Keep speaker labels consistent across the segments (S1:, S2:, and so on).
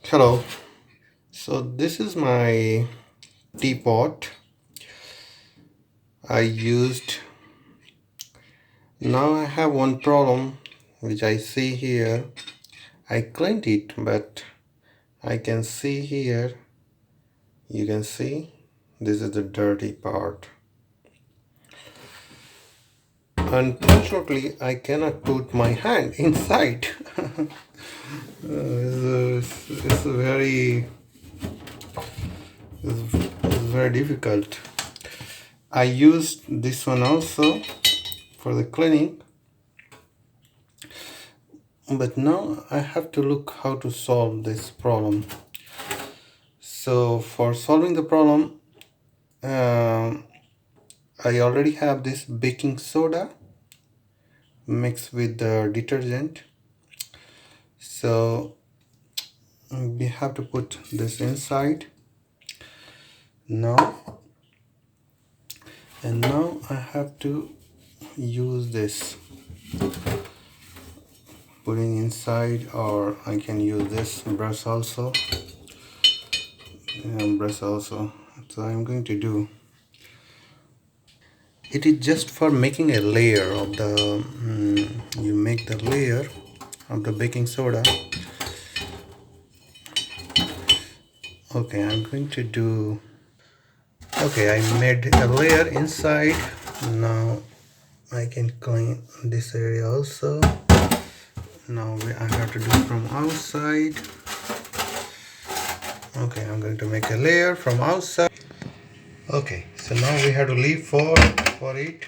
S1: Hello. So this is my teapot I used. Now I have one problem which I see here. I cleaned it, but I can see here. You can see this is the dirty part. Unfortunately, I cannot put my hand inside. It's very difficult. I used this one also for the cleaning, but now I have to look how to solve this problem. So for solving the problem, I already have this baking soda mixed with the detergent. So we have to put this inside now, and now I have to use this putting inside, or I can use this brush also. So I'm going to do it is just for making a layer of the you make the layer of the baking soda. Okay, I'm going to do okay, I made a layer inside. Now I can clean this area also. Now I have to do from outside. Okay, I'm going to make a layer from outside. Okay, so now we have to leave for it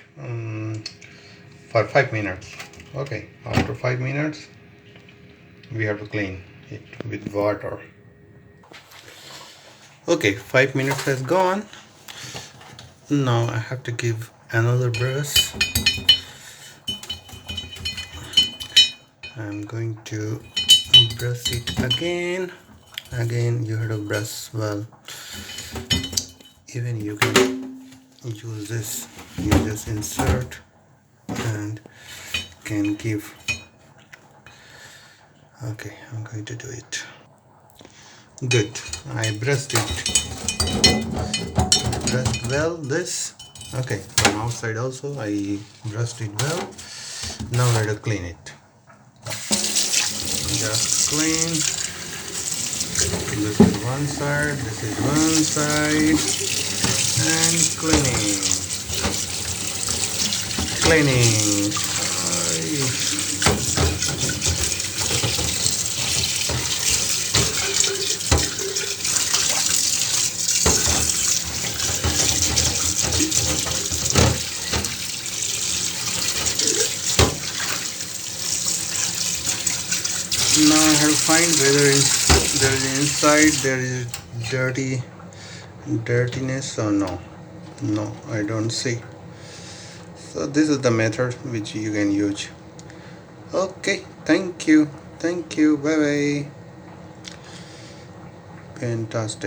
S1: for 5 minutes. Okay, after 5 minutes we have to clean it with water. Okay, 5 minutes has gone. Now I have to give another brush. I'm going to brush it again. You have to brush well. Even you can use this. You just insert and can give. Okay, I'm going to do it. Good. I brushed well this. Okay, from outside also I brushed it well. Now we have to clean it. Just clean. This is one side, this is one side, and cleaning. Now I have to find whether there is inside there is dirtiness or no. I don't see. So this is the method which you can use. Okay, thank you, bye bye. Fantastic.